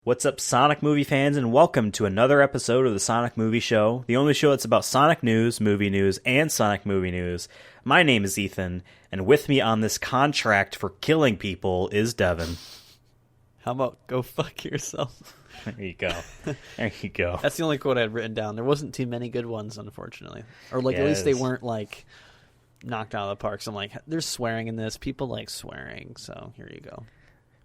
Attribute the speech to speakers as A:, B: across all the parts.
A: What's up, Sonic movie fans, and welcome to another episode of the Sonic Movie Show, the only show that's about Sonic news, and Sonic movie news. My name is Ethan, and with me on this contract for killing people is Devin.
B: How about go fuck yourself?
A: There you go. There you go.
B: That's the only quote I had written down. There wasn't too many good ones, unfortunately. Or, at least they weren't, knocked out of the park. So I'm like, there's swearing in this. People like swearing, so here you go.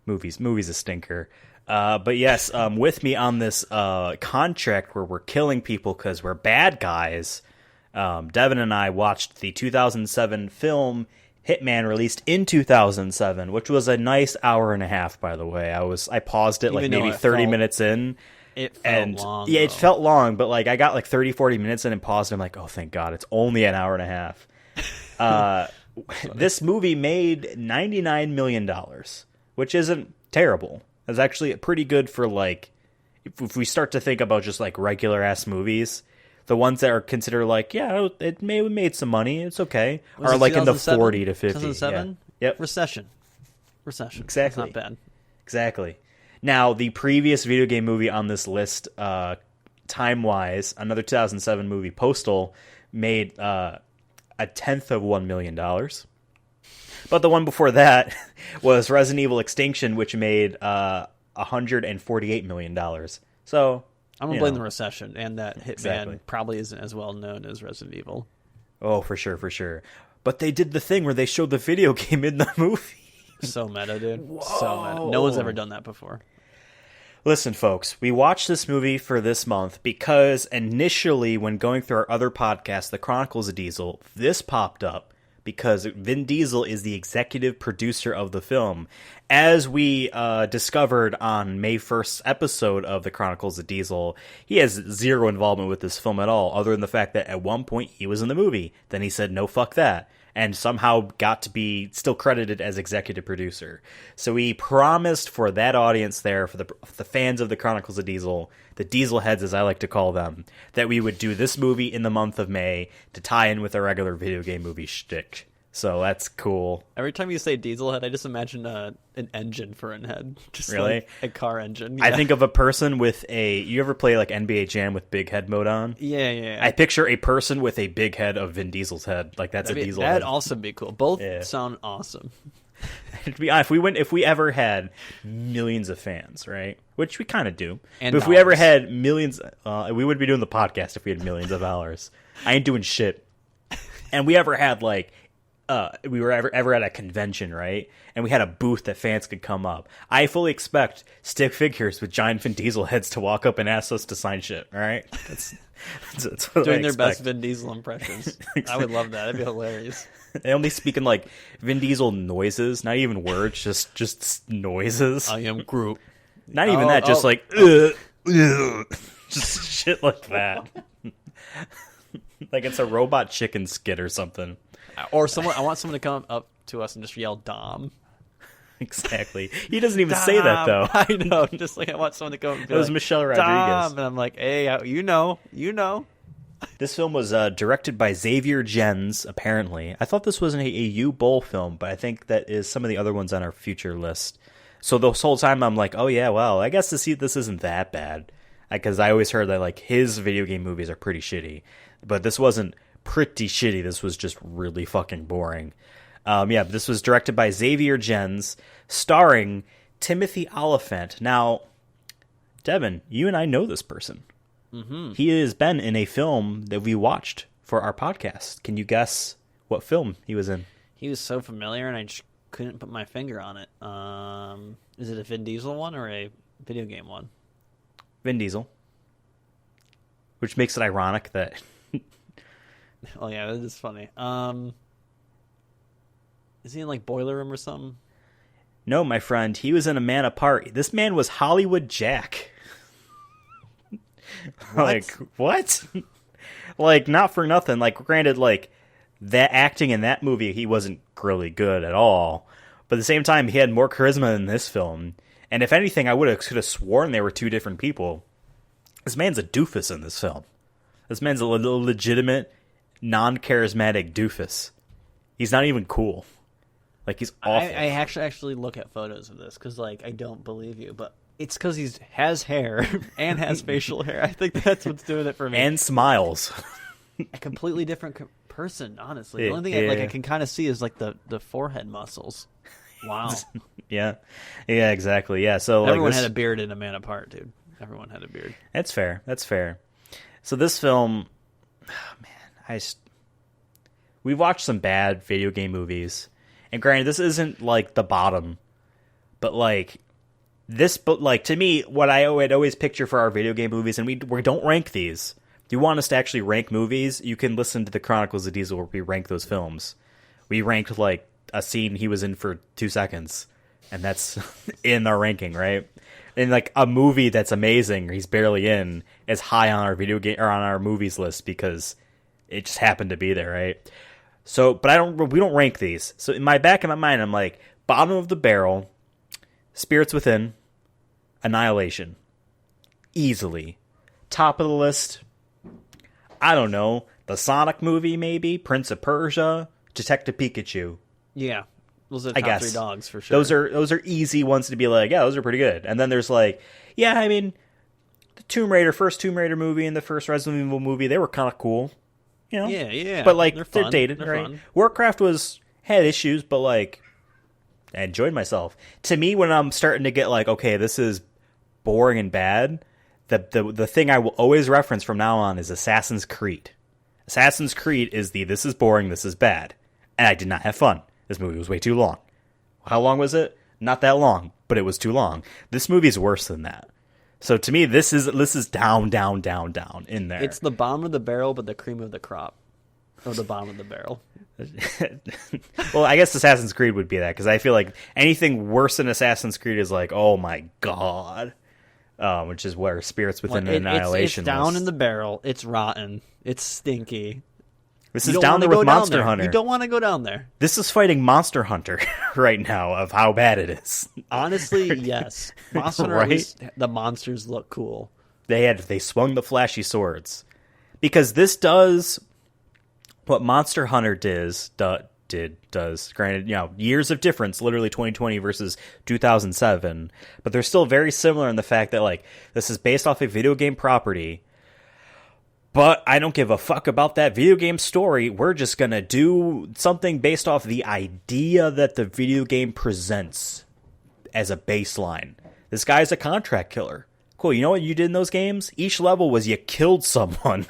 A: Movies a stinker. But yes, with me on this contract where we're killing people because we're bad guys, Devin and I watched the 2007 film Hitman, released in 2007, which was a nice hour and a half, by the way. I paused it maybe 30 minutes in.
B: It felt long.
A: Yeah, it felt long, but I got 30, 40 minutes in and paused, and I'm like, oh, thank God, it's only an hour and a half. This movie made $99 million, which isn't terrible. It's actually pretty good for, if we start to think about just, regular-ass movies, the ones that are considered, it may have made some money, it's okay, are, in the 40 to 50.
B: 2007?
A: Yeah. Yep.
B: Recession.
A: Exactly.
B: That's not bad.
A: Exactly. Now, the previous video game movie on this list, time-wise, another 2007 movie, Postal, made a tenth of $1 million. But the one before that was Resident Evil Extinction, which made $148 million. So
B: I'm going to blame the recession and that Hitman probably isn't as well known as Resident Evil.
A: Oh, for sure. But they did the thing where they showed the video game in the movie.
B: So meta, dude.
A: Whoa.
B: So meta. No one's ever done that before.
A: Listen, folks, we watched this movie for this month because initially when going through our other podcast, The Chronicles of Diesel, this popped up because Vin Diesel is the executive producer of the film. As we discovered on May 1st's episode of The Chronicles of Diesel, he has zero involvement with this film at all, other than the fact that at one point he was in the movie. Then he said, no, fuck that, and somehow got to be still credited as executive producer. So he promised for that audience there, for the fans of The Chronicles of Diesel, the Diesel heads as I like to call them, that we would do this movie in the month of May to tie in with a regular video game movie shtick. So that's cool.
B: Every time you say diesel head, I just imagine an engine for a head. Just
A: really?
B: A car engine. Yeah.
A: I think of a person with you ever play NBA Jam with big head mode on?
B: Yeah.
A: I picture a person with a big head of Vin Diesel's head. That's a Diesel head.
B: That'd also be cool. Both sound awesome.
A: To be honest, if we ever had millions of fans, right? Which we kind of do.
B: And
A: but if we ever had millions, we would be doing the podcast if we had millions of dollars. I ain't doing shit. And we ever had we were ever at a convention, right? And we had a booth that fans could come up. I fully expect stick figures with giant Vin Diesel heads to walk up and ask us to sign shit, all right? That's what
B: doing
A: I
B: their
A: expect.
B: best Vin Diesel impressions. I would love that. That'd be hilarious.
A: They only speak in Vin Diesel noises, not even words, just noises.
B: I am Groot.
A: Not even that, just just shit like that. Like it's a robot chicken skit or something.
B: Or I want someone to come up to us and just yell Dom.
A: Exactly. He doesn't even say that, though.
B: I know. Just I want someone to come up and be
A: it was Michelle Rodriguez.
B: Dom, and I'm like, hey, you know.
A: This film was directed by Xavier Gens, apparently. I thought this was a U-Bowl film, but I think that is some of the other ones on our future list. So this whole time I'm like, oh yeah, well, I guess this isn't that bad. Because I always heard that his video game movies are pretty shitty. But this wasn't pretty shitty. This was just really fucking boring. This was directed by Xavier Gens, starring Timothy Olyphant. Now, Devin, you and I know this person.
B: Mm-hmm.
A: He has been in a film that we watched for our podcast. Can you guess what film he was in?
B: He was so familiar, and I just couldn't put my finger on it. Is it a Vin Diesel one or a video game one?
A: Vin Diesel. Which makes it ironic that...
B: Oh, yeah, that is funny. Is he in, Boiler Room or something?
A: No, my friend. He was in A Man Apart. This man was Hollywood Jack. What? Not for nothing. Granted, that acting in that movie, he wasn't really good at all. But at the same time, he had more charisma in this film. And if anything, I could have sworn they were two different people. This man's a doofus in this film. This man's a legitimate, non-charismatic doofus. He's not even cool. He's awful.
B: I actually look at photos of this because, I don't believe you. But It's because he has hair and has facial hair. I think that's what's doing it for me.
A: And smiles.
B: A completely different person, honestly. The only thing I can kind of see is like the forehead muscles. Wow.
A: Yeah, exactly. Yeah, so
B: everyone had a beard in A Man Apart, dude. Everyone had a beard.
A: That's fair. So this film, we've watched some bad video game movies, and granted, this isn't like the bottom, but to me, what I would always picture for our video game movies, and we don't rank these. If you want us to actually rank movies, you can listen to the Chronicles of Diesel where we rank those films. We ranked like a scene he was in for 2 seconds, and that's in our ranking, right? And like a movie that's amazing, he's barely in, is high on our video game or on our movies list because it just happened to be there, right? So, but we don't rank these. So in my back of my mind, I'm like, bottom of the barrel, Spirits Within, Annihilation, easily. Top of the list, I don't know, the Sonic movie maybe, Prince of Persia, Detective Pikachu.
B: Yeah, those are the top 3 dogs for sure.
A: Those are easy ones to be like, yeah, those are pretty good. And then there's like, yeah, I mean, the first Tomb Raider movie and the first Resident Evil movie, they were kind of cool. You know?
B: Yeah.
A: But like, they're dated,
B: they're
A: right?
B: fun.
A: Warcraft had issues, but like, I enjoyed myself. To me, when I'm starting to get like, okay, this is boring and bad, the thing I will always reference from now on is Assassin's Creed. Assassin's Creed is this is boring, this is bad. And I did not have fun. This movie was way too long. How long was it? Not that long, but it was too long. This movie is worse than that. So to me, this is down in there.
B: It's the bottom of the barrel, but the cream of the crop. Or the bottom of the barrel.
A: Well, I guess Assassin's Creed would be that, because I feel like anything worse than Assassin's Creed is like, oh my god. Which is where Spirits Within Annihilation
B: it's down in the barrel. It's rotten. It's stinky.
A: This is down there with Monster Hunter.
B: You don't want to go down there.
A: This is fighting Monster Hunter right now of how bad it is.
B: Honestly, yes. Monster Hunter,
A: right?
B: at least the monsters look cool.
A: They swung the flashy swords. Because this does what Monster Hunter does. Granted, years of difference, literally 2020 versus 2007. But they're still very similar in the fact that, like, this is based off a video game property. But I don't give a fuck about that video game story. We're just going to do something based off the idea that the video game presents as a baseline. This guy's a contract killer. Cool, you know what you did in those games? Each level was you killed someone.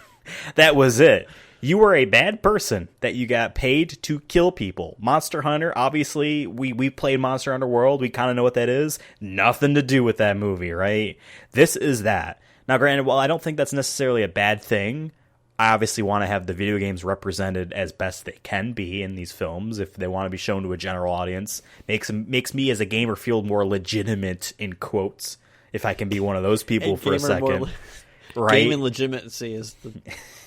A: That was it. You were a bad person that you got paid to kill people. Monster Hunter, obviously, we played Monster Hunter World. We kind of know what that is. Nothing to do with that movie, right? This is that. Now, granted, while I don't think that's necessarily a bad thing, I obviously want to have the video games represented as best they can be in these films if they want to be shown to a general audience. Makes me as a gamer feel more legitimate, in quotes, if I can be one of those people for a second. Right?
B: Game and legitimacy is the...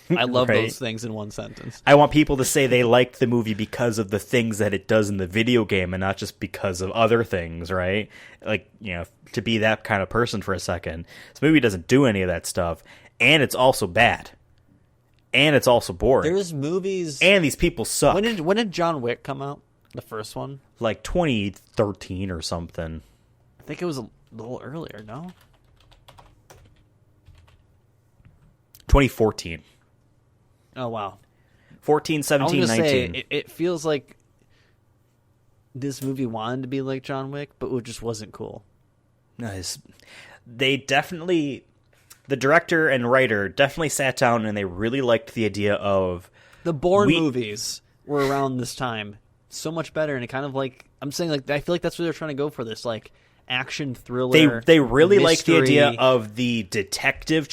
B: I love
A: right?
B: those things in one sentence.
A: I want people to say they liked the movie because of the things that it does in the video game and not just because of other things, right? Like, to be that kind of person for a second. This movie doesn't do any of that stuff, and it's also bad. And it's also boring.
B: There's movies...
A: And these people suck.
B: When did John Wick come out? The first one?
A: Like 2013 or something.
B: I think it was a little earlier, no?
A: 2014.
B: Oh, wow.
A: 14, 17, 19.
B: Say, it feels like this movie wanted to be like John Wick, but it just wasn't cool.
A: Nice. They definitely... The director and writer definitely sat down and they really liked the idea of...
B: The Bourne movies were around this time. So much better, and it kind of like... I'm saying, like, I feel like that's what they're trying to go for, this, like... action thriller.
A: They really
B: mystery.
A: like the idea of the detective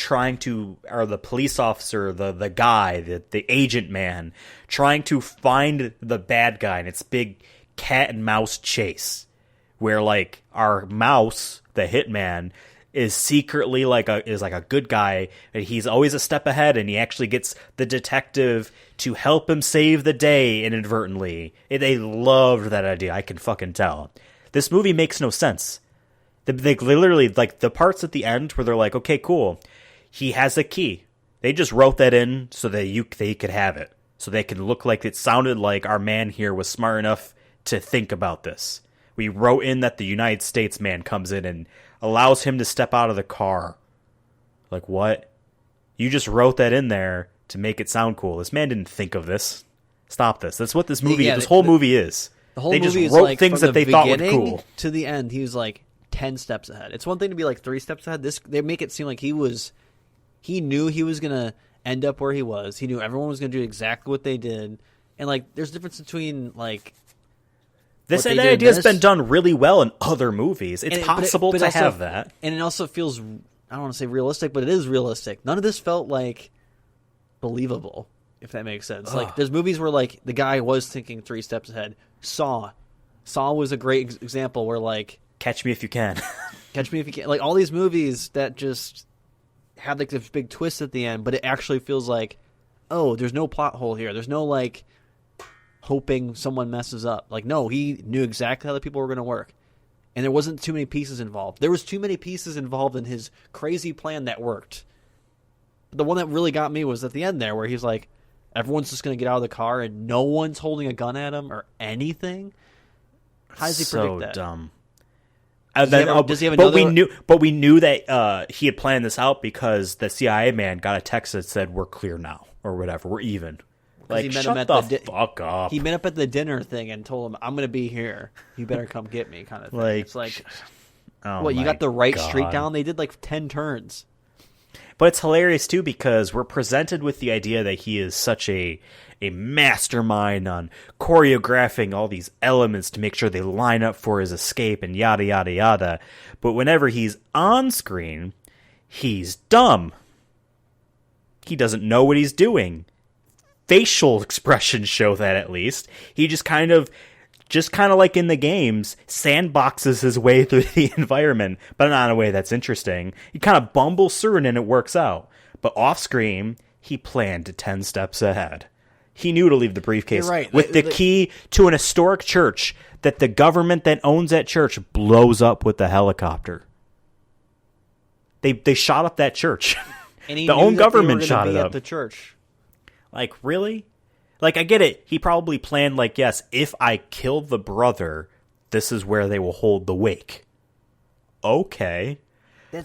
A: or the police officer, the guy, the agent man, trying to find the bad guy, and it's big cat and mouse chase, where like our mouse, the hitman, is secretly like a good guy, and he's always a step ahead, and he actually gets the detective to help him save the day inadvertently. They loved that idea. I can fucking tell. This movie makes no sense. They literally, like, the parts at the end where they're like, okay, cool, he has a key. They just wrote that in so that they could have it. So they could look like it sounded like our man here was smart enough to think about this. We wrote in that the United States man comes in and allows him to step out of the car. Like, what? You just wrote that in there to make it sound cool. This man didn't think of this. Stop this. That's what this movie, this whole movie is.
B: The whole
A: they
B: movie
A: just wrote
B: is
A: things that they thought were cool.
B: To the end, he was 10 steps ahead. It's one thing to be 3 steps ahead. They make it seem like he knew he was going to end up where he was. He knew everyone was going to do exactly what they did. And there's a difference between
A: this idea has been done really well in other movies. It's possible to have that.
B: And it also feels, I don't want to say realistic, but it is realistic. None of this felt believable, if that makes sense. There's movies where the guy was thinking 3 steps ahead. Saw was a great example where
A: Catch Me If You Can.
B: Catch Me If You Can. All these movies that just have this big twist at the end, but it actually feels oh, there's no plot hole here. There's no hoping someone messes up. No, he knew exactly how the people were going to work. And there wasn't too many pieces involved. There was too many pieces involved in his crazy plan that worked. But the one that really got me was at the end there where he's everyone's just going to get out of the car and no one's holding a gun at him or anything. How does he predict that?
A: So dumb.
B: Does he have another?
A: But we knew that he had planned this out because the CIA man got a text that said, "We're clear now," or whatever. We're even. Shut the fuck up.
B: He met up at the dinner thing and told him, "I'm going to be here. You better come get me," kind of thing. It's you got the right street down? They did 10 turns.
A: But it's hilarious too because we're presented with the idea that he is such a mastermind on choreographing all these elements to make sure they line up for his escape and yada yada yada. But whenever he's on screen, he's dumb. He doesn't know what he's doing. Facial expressions show that, at least. He just kind of like in the games, sandboxes his way through the environment, but not in a way that's interesting. He kind of bumbles through it and it works out. But off screen, he planned 10 steps ahead. He knew to leave the briefcase with the key to an historic church that the government that owns that church blows up with the helicopter. They shot up that church.
B: And he
A: the
B: knew
A: own
B: that
A: government
B: they were
A: shot
B: be
A: it up.
B: At the church.
A: Really? I get it. He probably planned, yes, if I kill the brother, this is where they will hold the wake. Okay.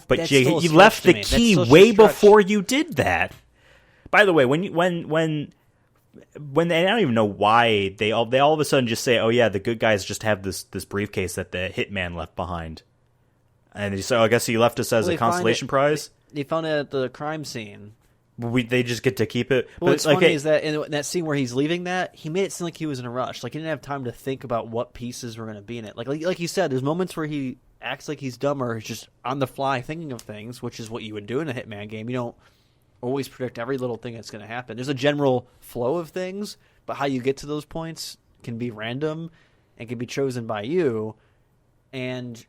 A: But you left the key way before you did that. By the way, when they, I don't even know why they all of a sudden just say, oh yeah, the good guys just have this briefcase that the hitman left behind. And so I guess he left us as a consolation prize?
B: They found it at the crime scene.
A: They just get to keep it.
B: Well, what's funny is that in that scene where he's leaving that, he made it seem like he was in a rush. He didn't have time to think about what pieces were going to be in it. Like you said, there's moments where he acts like he's dumb or he's just on the fly thinking of things, which is what you would do in a Hitman game. You don't always predict every little thing that's going to happen. There's a general flow of things, but how you get to those points can be random and can be chosen by you. And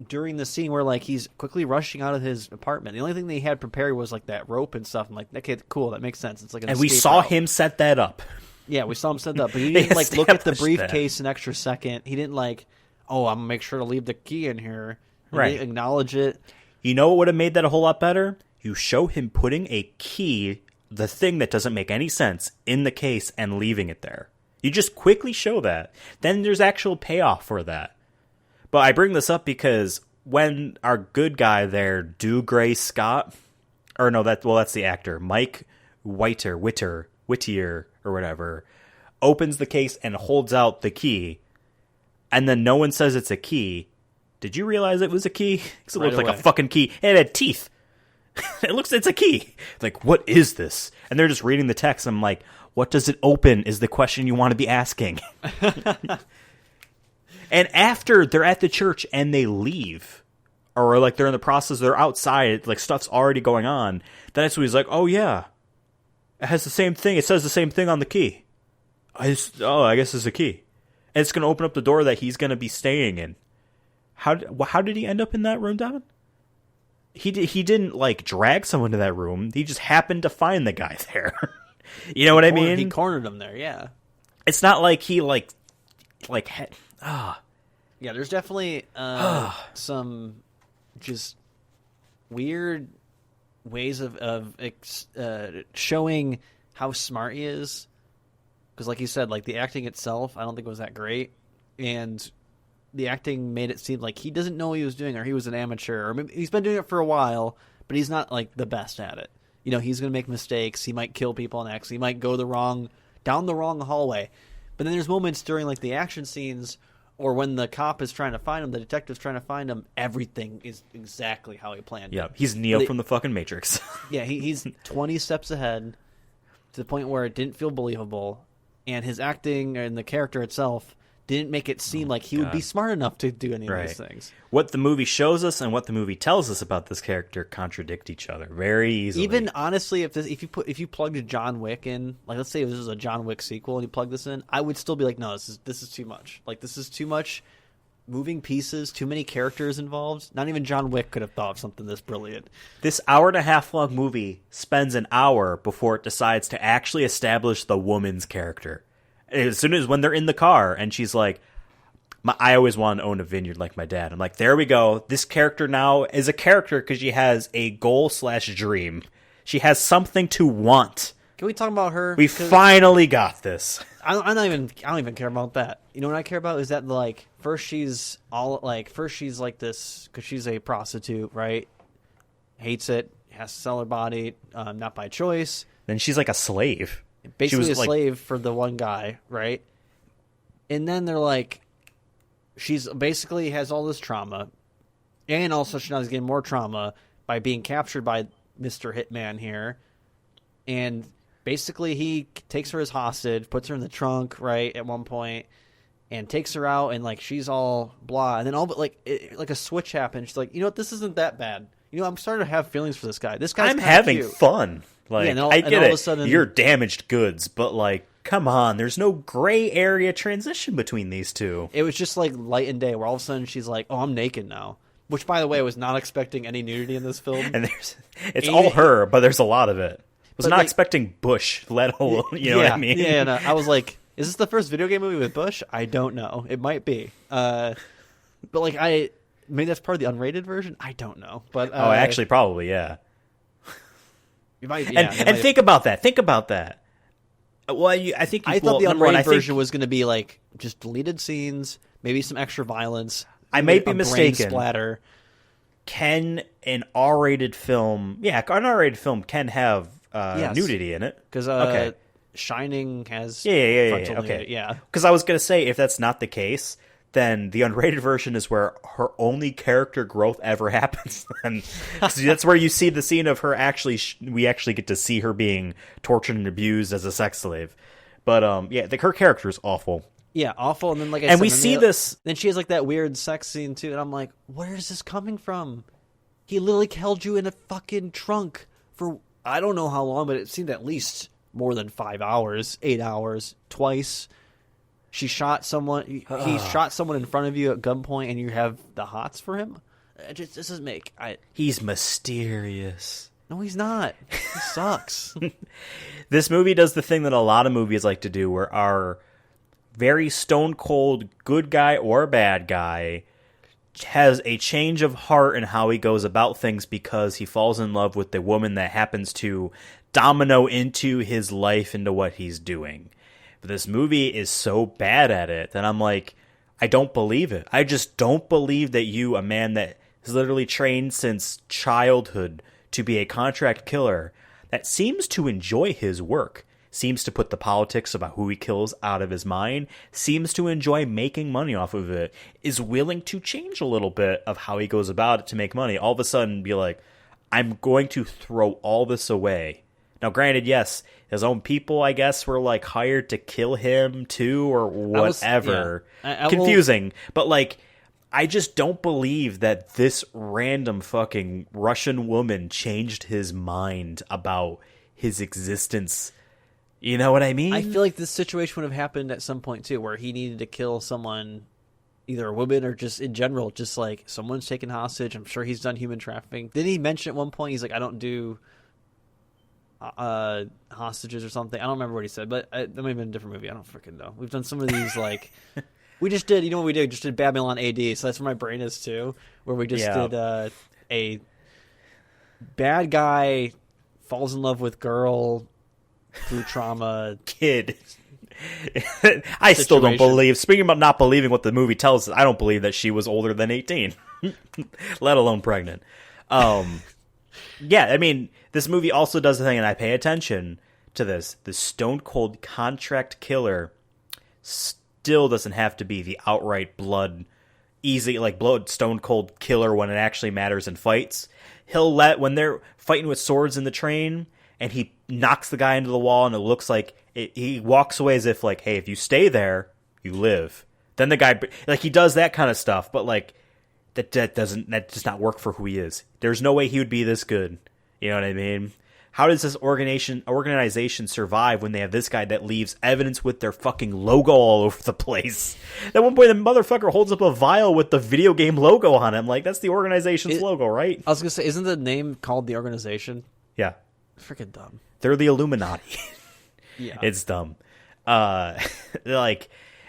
B: during the scene where he's quickly rushing out of his apartment, the only thing they had prepared was that rope and stuff. I'm like, okay, cool, that makes sense. It's an
A: and we saw
B: route.
A: Him set that up.
B: Yeah, we saw him set that up, but he didn't look at the briefcase an extra second. He didn't oh, I'm gonna make sure to leave the key in here. He didn't acknowledge it.
A: You know what would have made that a whole lot better? You show him putting a key, the thing that doesn't make any sense, in the case and leaving it there. You just quickly show that. Then there's actual payoff for that. But I bring this up because when our good guy there, Dougray Scott, or no, that's the actor, Mike Whittier, or whatever, opens the case and holds out the key, and then no one says it's a key. Did you realize it was a key? Because it looked like a fucking key. It had teeth. It's a key. What is this? And they're just reading the text. I'm like, what does it open is the question you want to be asking. And after they're at the church and they leave, or they're in the process, they're outside, stuff's already going on, then that's when he's like, oh yeah, it has the same thing. It says the same thing on the key. I guess it's a key. And it's going to open up the door that he's going to be staying in. How did he end up in that room, Devin? He didn't drag someone to that room. He just happened to find the guy there. You know what I mean?
B: He cornered him there, yeah.
A: It's not like he
B: Yeah, there's definitely some just weird ways of showing how smart he is. Because like you said, the acting itself, I don't think was that great. And the acting made it seem like he doesn't know what he was doing, or he was an amateur, or maybe he's been doing it for a while, but he's not like the best at it. You know, he's going to make mistakes. He might kill people on accident. He might go down the wrong hallway. But then there's moments during like the action scenes, or when the cop is trying to find him, the detective's trying to find him, everything is exactly how he planned it.
A: Yeah, he's Neo from the fucking Matrix.
B: Yeah, he's 20 steps ahead to the point where it didn't feel believable, and his acting and the character itself didn't make it seem like he would be smart enough to do any of these things.
A: What the movie shows us and what the movie tells us about this character contradict each other very easily.
B: Even honestly, if you plugged John Wick in, like let's say this was a John Wick sequel and you plug this in, I would still be like, no, this is too much. Like this is too much moving pieces, too many characters involved. Not even John Wick could have thought of something this brilliant.
A: This hour-and-a-half long movie spends an hour before it decides to actually establish the woman's character. As soon as when they're in the car and she's like, I always wanted to own a vineyard like my dad. I'm like, there we go. This character now is a character because she has a goal/dream. She has something to want.
B: Can we talk about her?
A: We finally got this.
B: I don't even care about that. You know what I care about is that like first she's like this because she's a prostitute, right? Hates it, has to sell her body, not by choice.
A: Then she's like a slave.
B: Basically a slave for the one guy, right? And then they're like, she's basically has all this trauma, and also she now is getting more trauma by being captured by Mr. Hitman here, and basically he takes her as hostage, puts her in the trunk, right, at one point, and takes her out, and like she's all blah, and then all but like like a switch happens. She's like, you know what, this isn't that bad. You know, I'm starting to have feelings for this guy. This guy's
A: I'm having
B: cute.
A: fun. Like,
B: yeah,
A: I get it.
B: Sudden,
A: you're damaged goods, but like, come on. There's no gray area transition between these two.
B: It was just like light and day, where all of a sudden she's like, "Oh, I'm naked now." Which, by the way, I was not expecting any nudity in this film.
A: And it's all her, but there's a lot of it. I was not expecting Bush, let alone, you know what I mean?
B: Yeah, no, I was like, is this the first video game movie with Bush? I don't know. It might be. But like, maybe that's part of the unrated version. I don't know. But
A: actually, probably, yeah.
B: You might,
A: and think about that. Think about that. Well, I thought
B: the unrated version was going to be like just deleted scenes, maybe some extra violence.
A: I may be mistaken.
B: Splatter.
A: Can an R-rated film? Yeah, an R-rated film can have nudity in it.
B: Because Shining has
A: Okay,
B: yeah.
A: Because I was going to say, if that's not the case, then the unrated version is where her only character growth ever happens. And that's where you see the scene of her we actually get to see her being tortured and abused as a sex slave. But her character is awful.
B: Yeah, awful. And then
A: we see this.
B: Then she has like that weird sex scene too, and I'm like, where is this coming from? He literally held you in a fucking trunk for I don't know how long, but it seemed at least more than 5 hours, 8 hours, twice. She shot someone. He shot someone in front of you at gunpoint, and you have the hots for him. This doesn't make.
A: He's mysterious.
B: No, he's not. He sucks.
A: This movie does the thing that a lot of movies like to do, where our very stone cold good guy or bad guy has a change of heart in how he goes about things because he falls in love with the woman that happens to domino into his life, into what he's doing. But this movie is so bad at it that I'm like, I don't believe it. I just don't believe that you, a man that is literally trained since childhood to be a contract killer, that seems to enjoy his work, seems to put the politics about who he kills out of his mind, seems to enjoy making money off of it, is willing to change a little bit of how he goes about it to make money. All of a sudden be like, I'm going to throw all this away. Now, granted, yes, his own people, I guess, were like hired to kill him too, or whatever. Confusing. But like, I just don't believe that this random fucking Russian woman changed his mind about his existence. You know what I mean?
B: I feel like this situation would have happened at some point too, where he needed to kill someone, either a woman or just in general, just like someone's taken hostage. I'm sure he's done human trafficking. Didn't he mention at one point, he's like, I don't do hostages or something? I don't remember what he said, but that might have been a different movie. I don't freaking know. We've done some of these like we just did, you know what we did? Just did Babylon AD, so that's where my brain is too, where we just did a bad guy falls in love with girl through trauma.
A: Kid. I still don't
B: Situation.
A: believe. Speaking about not believing what the movie tells us, I don't believe that she was older than 18, let alone pregnant. Yeah, I mean, this movie also does the thing, and I pay attention to this. The stone cold contract killer still doesn't have to be the outright blood stone cold killer when it actually matters in fights. He'll when they're fighting with swords in the train, and he knocks the guy into the wall, and it looks like he walks away as if like, hey, if you stay there, you live. Then the guy, like, he does that kind of stuff, but like that does not work for who he is. There's no way he would be this good. You know what I mean? How does this organization survive when they have this guy that leaves evidence with their fucking logo all over the place? At one point, the motherfucker holds up a vial with the video game logo on it. I'm like, that's the organization's logo, right?
B: I was gonna say, isn't the name called the organization?
A: Yeah.
B: Freaking dumb.
A: They're the Illuminati.
B: Yeah.
A: It's dumb. I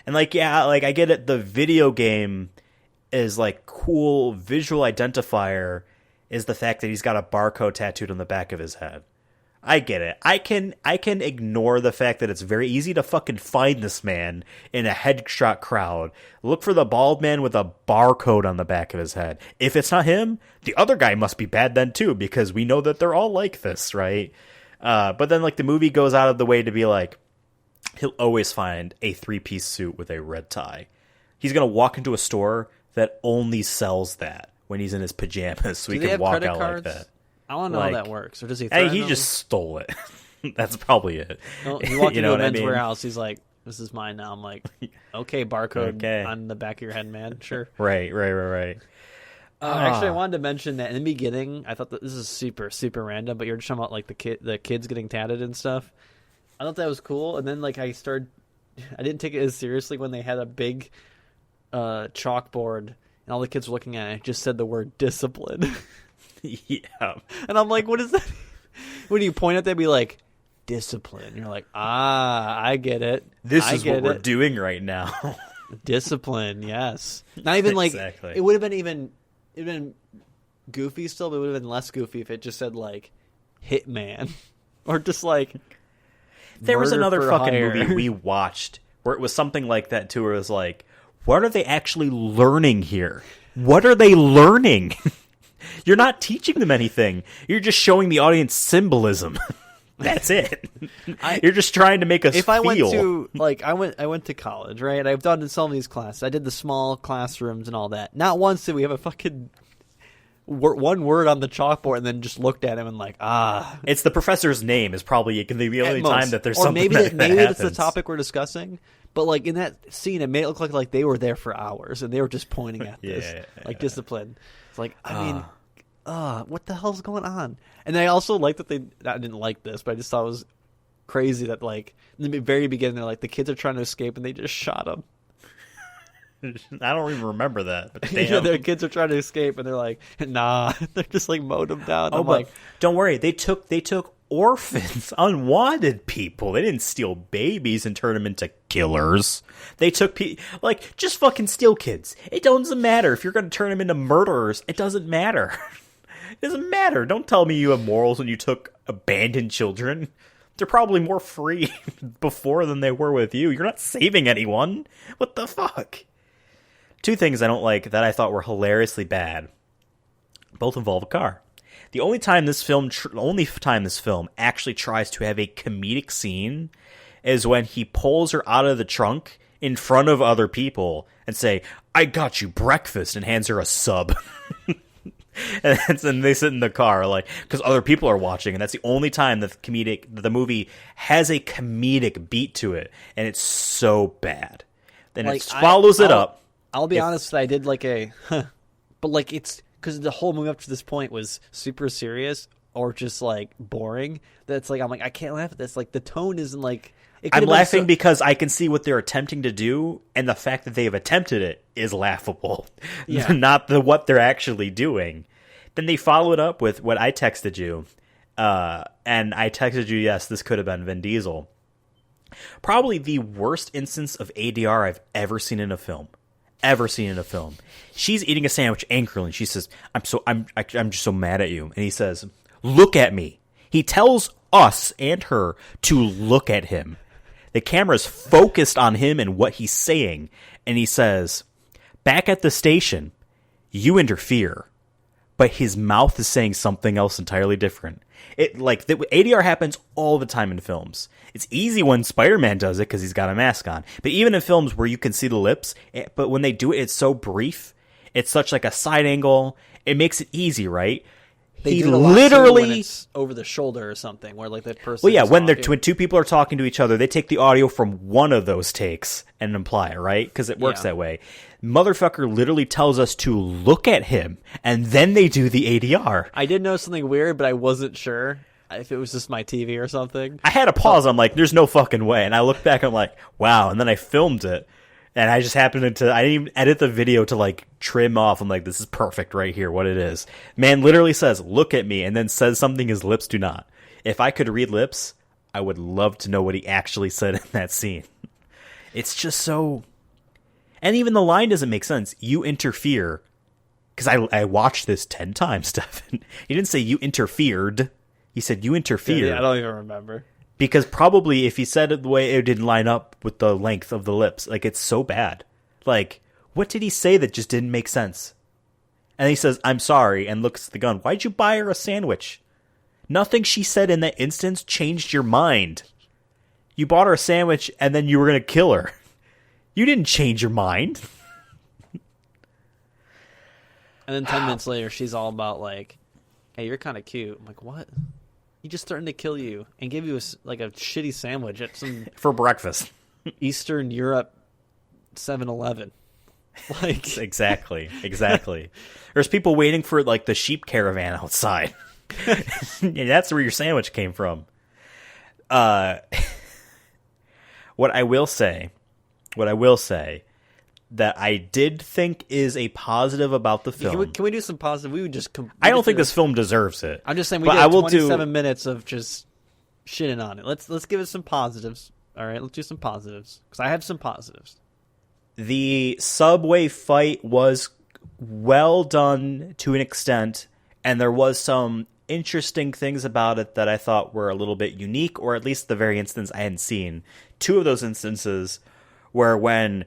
A: get it. The video game is like cool visual identifier is the fact that he's got a barcode tattooed on the back of his head. I get it. I can ignore the fact that it's very easy to fucking find this man in a headshot crowd. Look for the bald man with a barcode on the back of his head. If it's not him, the other guy must be bad then too, because we know that they're all like this, right? But then like the movie goes out of the way to be like, he'll always find a 3-piece suit with a red tie. He's going to walk into a store that only sells that when he's in his pajamas, so he can walk out like that.
B: I want to know how that works. Or does he?
A: Hey, he just stole it. That's probably it.
B: No, he walked into a men's
A: I mean?
B: warehouse. He's like, "This is mine now." I'm like, "Okay, barcode on the back of your head, man. Sure."
A: Right.
B: Actually, I wanted to mention that in the beginning, I thought that this is super, super random, but you're just talking about like the kids getting tatted and stuff. I thought that was cool, and then like I didn't take it as seriously when they had a big chalkboard and all the kids were looking at it. It just said the word discipline.
A: Yeah.
B: And I'm like, what is that? When you point at that, be like, discipline. You're like, I get it.
A: This is what we're doing right now.
B: Discipline, yes. Not even like,
A: exactly.
B: It would have been goofy still, but it would have been less goofy if it just said like, Hitman. Or just like,
A: there was another fucking
B: hire.
A: movie we watched where it was something like that too, where it was like, what are they actually learning here? What are they learning? You're not teaching them anything. You're just showing the audience symbolism. That's it. You're just trying to make us feel.
B: I went to I went to college, right? I've done some of these classes. I did the small classrooms and all that. Not once did we have a fucking one word on the chalkboard and then just looked at him and like,
A: It's the professor's name is probably the only time that there's
B: or
A: something
B: maybe
A: maybe
B: that's the topic we're discussing. But like in that scene, it made it look like they were there for hours and they were just pointing at this, discipline. It's like, I mean, what the hell's going on? And I also like that I didn't like this, but I just thought it was crazy that like in the very beginning, they're like the kids are trying to escape and they just shot them.
A: I don't even remember that. But damn.
B: Their kids are trying to escape and they're like, nah, they're just like mowed them down.
A: Oh, but don't worry, they took orphans, unwanted people. They didn't steal babies and turn them into killers. They took just fucking steal kids. It doesn't matter if you're going to turn them into murderers. It doesn't matter. It doesn't matter. Don't tell me you have morals when you took abandoned children. They're probably more free before than they were with you. You're not saving anyone. What the fuck? Two things I don't like that I thought were hilariously bad. Both involve a car. The only time this film actually tries to have a comedic scene is when he pulls her out of the trunk in front of other people and say, "I got you breakfast," and hands her a sub. And they sit in the car like because other people are watching, and that's the only time that the movie has a comedic beat to it, and it's so bad. Then it follows it up.
B: I'll be honest, I did like but like it's because the whole movie up to this point was super serious or just like boring. That's like I'm like I can't laugh at this. Like the tone isn't like.
A: I'm laughing because I can see what they're attempting to do, and the fact that they have attempted it is laughable. Yeah. Not what they're actually doing. Then they follow it up with what I texted you, and I texted you, yes, this could have been Vin Diesel. Probably the worst instance of ADR I've ever seen in a film. She's eating a sandwich angrily, and she says, I'm just so mad at you. And he says, "Look at me." He tells us and her to look at him. The camera's focused on him and what he's saying. And he says, back at the station, you interfere. But his mouth is saying something else entirely different. ADR happens all the time in films. It's easy when Spider-Man does it because he's got a mask on. But even in films where you can see the lips, but when they do it, it's so brief. It's such like a side angle. It makes it easy, right?
B: He literally when it's over the shoulder or something, where like that person.
A: Well, yeah, when two people are talking to each other, they take the audio from one of those takes and imply it, right? Because it works that way. Motherfucker literally tells us to look at him, and then they do the ADR.
B: I did know something weird, but I wasn't sure if it was just my TV or something.
A: I had a pause. I'm like, "There's no fucking way," and I looked back. I'm like, "Wow!" And then I filmed it. And I just happened to, I didn't even edit the video to like trim off. I'm like, this is perfect right here, what it is. Man literally says, look at me, and then says something his lips do not. If I could read lips, I would love to know what he actually said in that scene. It's just so, and even the line doesn't make sense. You interfere. Because I watched this 10 times, Stefan. He didn't say you interfered. He said you interfered.
B: Yeah, I don't even remember.
A: Because probably if he said it the way it didn't line up with the length of the lips, like it's so bad. Like, what did he say that just didn't make sense? And he says, I'm sorry, and looks at the gun. Why'd you buy her a sandwich? Nothing she said in that instance changed your mind. You bought her a sandwich and then you were going to kill her. You didn't change your mind.
B: And then 10 minutes later, she's all about like, hey, you're kind of cute. I'm like, what? He just threatened to kill you and give you a shitty sandwich at some
A: for breakfast.
B: Eastern Europe 7-Eleven. Like
A: exactly. There's people waiting for like the sheep caravan outside. And that's where your sandwich came from. What I will say that I did think is a positive about the film.
B: Can we do some positive? We would just.
A: I don't think this film deserves it.
B: I'm just saying we did 27 minutes of just shitting on it. Let's give it some positives. All right, let's do some positives because I have some positives.
A: The subway fight was well done to an extent, and there was some interesting things about it that I thought were a little bit unique, or at least the very instance I hadn't seen. Two of those instances were when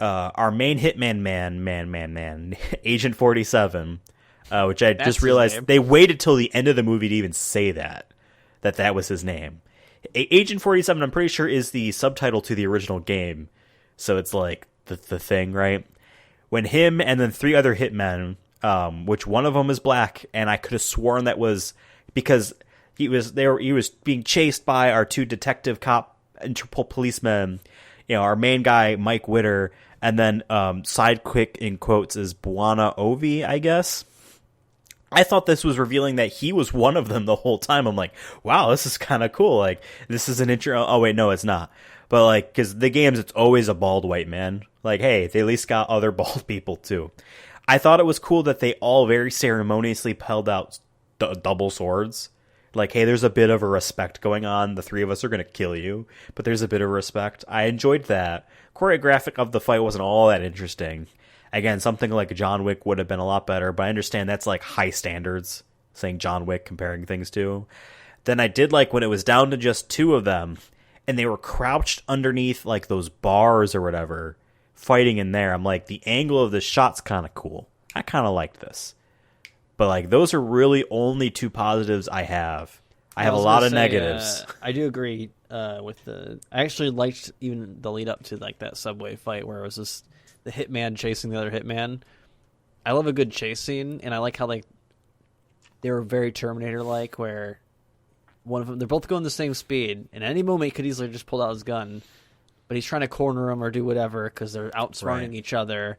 A: our main hitman man, Agent 47, which I just realized they waited till the end of the movie to even say that was his name. Agent 47, I'm pretty sure, is the subtitle to the original game, so it's like the thing, right? When him and then 3 other hitmen, which one of them is black, and I could have sworn that was because he was being chased by our 2 detective cop Interpol policemen, our main guy Mike Witter, and then sidekick in quotes is Buana Ovi, I guess. I thought this was revealing that he was one of them the whole time. I'm like, wow, this is kind of cool. Like, this is an intro. Oh wait, no, it's not. But like, because the games, it's always a bald white man. Like, hey, they at least got other bald people too. I thought it was cool that they all very ceremoniously held out double swords. Like, hey, there's a bit of a respect going on. The 3 of us are going to kill you, but there's a bit of respect. I enjoyed that. Choreographic of the fight wasn't all that interesting. Again, something like John Wick would have been a lot better, but I understand that's like high standards, saying John Wick, comparing things to. Then I did like when it was down to just 2 of them, and they were crouched underneath like those bars or whatever, fighting in there. I'm like, the angle of the shot's kind of cool. I kind of liked this. But like, those are really only 2 positives I have. I have a lot of negatives.
B: I do agree with the. I actually liked even the lead up to like that subway fight where it was just the hitman chasing the other hitman. I love a good chase scene, and I like how like they were very Terminator like, where one of them, they're both going the same speed, and at any moment he could easily just pull out his gun, but he's trying to corner him or do whatever because they're outsmarting each other.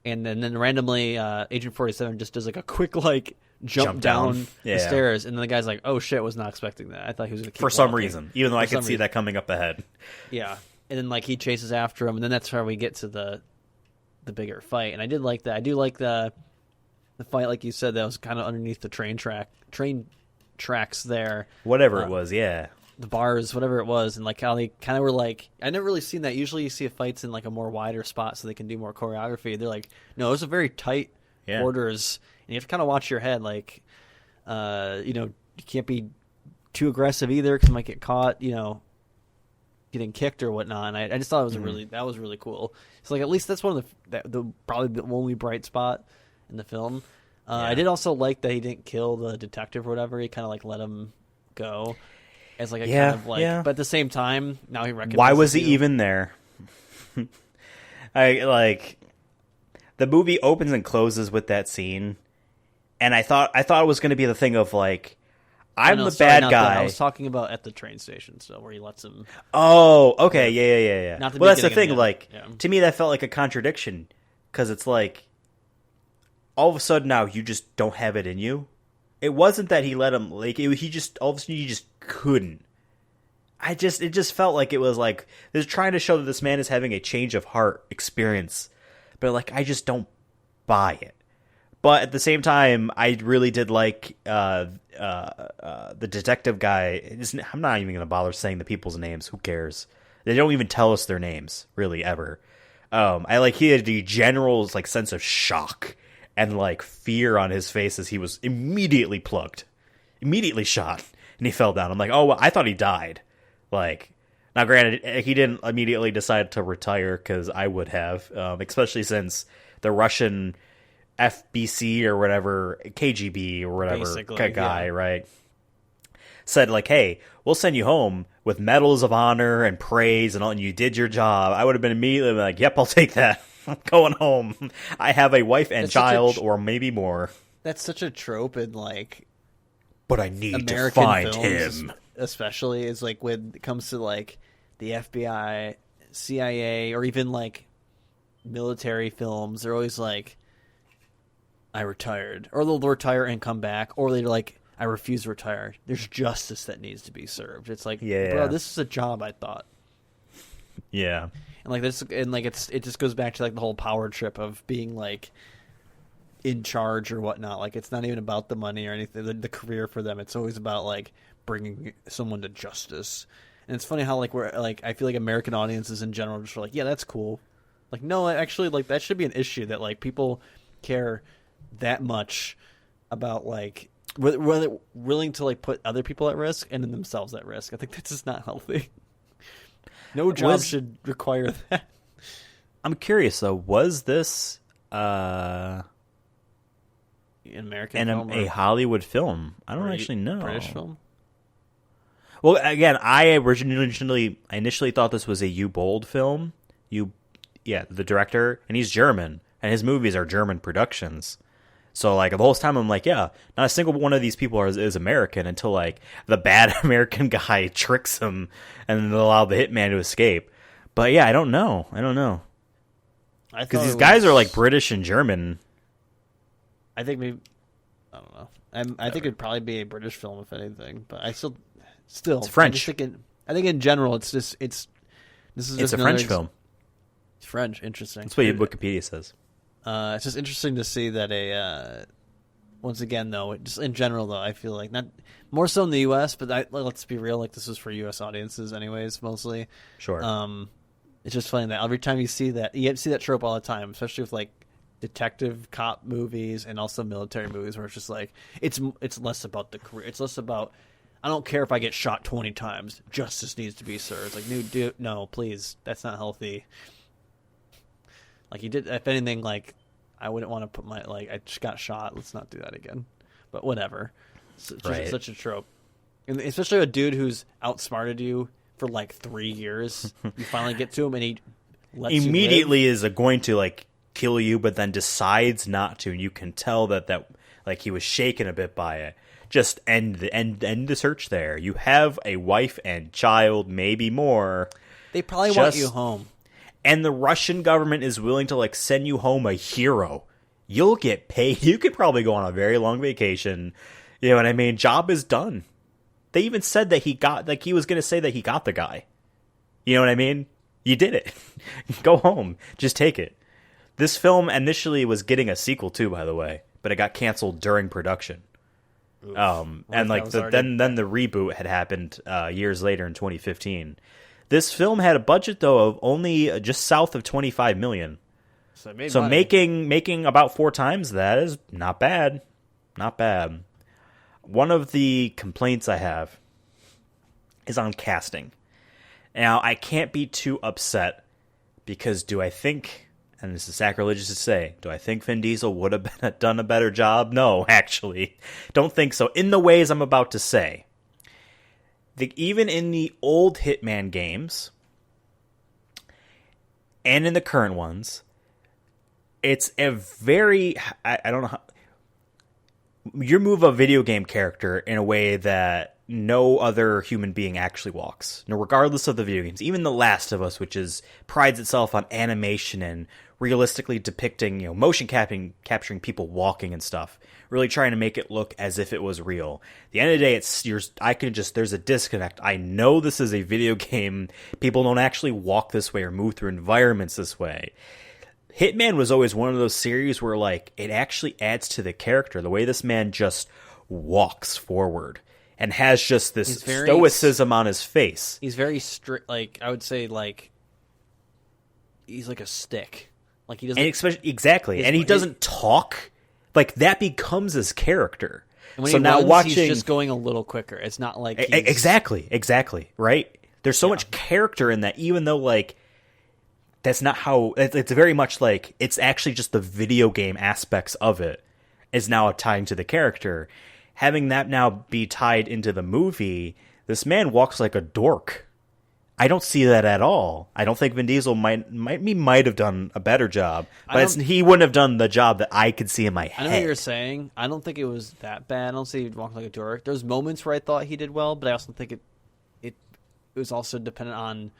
B: And then randomly, Agent 47 just does like a quick like jump down the stairs, and then the guy's like, "Oh shit, was not expecting that. I thought he was going to keep
A: for some reason, even though I could see that coming up ahead."
B: Yeah, and then like he chases after him, and then that's how we get to the bigger fight. And I did like that. I do like the fight, like you said, that was kind of underneath the train tracks there,
A: whatever it was, yeah.
B: The bars, whatever it was, and like how they kind of were like, I never really seen that. Usually you see fights in like a more wider spot so they can do more choreography. They're like, no, it was a very tight quarters, and you have to kind of watch your head. Like, you can't be too aggressive either because you might get caught, getting kicked or whatnot. And I just thought it was that was really cool. It's like at least that's one of the probably the only bright spot in the film. I did also like that he didn't kill the detective or whatever. He kind of like let him go as like a kind of like. But at the same time, now he recognizes.
A: Why was he even there? I like the movie opens and closes with that scene, and I thought it was going to be the thing of like, I'm the bad guy.
B: I was talking about at the train station, so where he lets him.
A: Oh, okay, yeah.
B: Not
A: Well, that's the thing. Like to me, that felt like a contradiction because it's like all of a sudden now you just don't have it in you. It wasn't that he let him like he just all of a sudden you just couldn't. It just felt like it was like they're trying to show that this man is having a change of heart experience, but like I just don't buy it. But at the same time, I really did like the detective guy. I'm not even going to bother saying the people's names. Who cares? They don't even tell us their names, really, ever. I like he had the general's like sense of shock and like fear on his face as he was immediately shot, and he fell down. I'm like, oh, well, I thought he died. Like, now granted, he didn't immediately decide to retire because I would have, especially since the Russian FBC or whatever, KGB or whatever guy, right, said like, hey, we'll send you home with medals of honor and praise and all, and you did your job. I would have been immediately like, yep, I'll take that. I'm going home. I have a wife and child or maybe more.
B: That's such a trope in like,
A: but I need
B: American
A: to find
B: films,
A: him.
B: Especially is like when it comes to like the FBI, CIA, or even like military films, they're always like, I retired, or they'll retire and come back, or they're like, I refuse to retire. There's justice that needs to be served. It's like, bro, this is a job, I thought.
A: Yeah,
B: and like this, and like it just goes back to like the whole power trip of being like in charge or whatnot. Like it's not even about the money or anything, the career for them. It's always about like bringing someone to justice. And it's funny how like we're like I feel like American audiences in general just are like, yeah, that's cool. Like no, actually, like that should be an issue that like people care that much about like whether willing to like put other people at risk and then themselves at risk. I think that's just not healthy. No job should require that.
A: I'm curious though, was this
B: an American film
A: a Hollywood film? I don't actually know.
B: British film?
A: Well, again, I initially thought this was a Uwe Boll film. The director, and he's German, and his movies are German productions. So, like, the whole time I'm like, yeah, not a single one of these people is American until, like, the bad American guy tricks him and then allow the hitman to escape. But, yeah, I don't know. Because these guys are, like, British and German.
B: I think maybe... I don't know. I think it'd probably be a British film, if anything. But I still...
A: It's French.
B: I think in general, it's a
A: French film.
B: It's French. Interesting.
A: That's what Wikipedia says.
B: It's just interesting to see that once again though, just in general though, I feel like not more so in the U.S., but let's be real, like this is for U.S. audiences anyways, mostly.
A: Sure.
B: It's just funny that every time you see that trope all the time, especially with like detective cop movies and also military movies, where it's just like it's less about the career, it's less about I don't care if I get shot 20 times, justice needs to be served. It's like no, please, that's not healthy. Like you did, if anything, like I wouldn't want to put my I just got shot. Let's not do that again. But whatever. It's just such a trope, and especially a dude who's outsmarted you for like 3 years. You finally get to him, and he lets
A: immediately
B: you
A: is going to like kill you, but then decides not to, and you can tell that like he was shaken a bit by it. Just end the search there. You have a wife and child, maybe more.
B: They probably want you home.
A: And the Russian government is willing to like send you home a hero. You'll get paid. You could probably go on a very long vacation. You know what I mean? Job is done. They even said that he was going to say that he got the guy. You know what I mean? You did it. Go home. Just take it. This film initially was getting a sequel too, by the way, but it got canceled during production. And like then the reboot had happened years later in 2015. This film had a budget though of only just south of 25 million. So making about 4 times that is not bad. Not bad. One of the complaints I have is on casting. Now, I can't be too upset because do I think, and this is sacrilegious to say, do I think Vin Diesel would have done a better job? No, actually. Don't think so. In the ways I'm about to say. Even in the old Hitman games, and in the current ones, it's a very, I don't know how, you move a video game character in a way that no other human being actually walks. No, regardless of the video games. Even The Last of Us, which prides itself on animation and realistically depicting, motion capturing people walking and stuff. Really trying to make it look as if it was real. At the end of the day, there's a disconnect. I know this is a video game. People don't actually walk this way or move through environments this way. Hitman was always one of those series where, it actually adds to the character. The way this man just walks forward and has just this stoicism on his face.
B: He's very strict. I would say, he's like a stick. He doesn't.
A: And he doesn't talk. That becomes his character.
B: And when he runs, he's just going a little quicker. It's not like he's...
A: Exactly. Right? There's so much character in that, even though, that's not how... It's very much it's actually just the video game aspects of it is now tying to the character. Having that now be tied into the movie, this man walks like a dork. I don't see that at all. I don't think Vin Diesel might have done a better job, but he wouldn't have done the job that I could see in my head.
B: I know what you're saying. I don't think it was that bad. I don't see he walked like a dork. There's moments where I thought he did well, but I also think it was also dependent on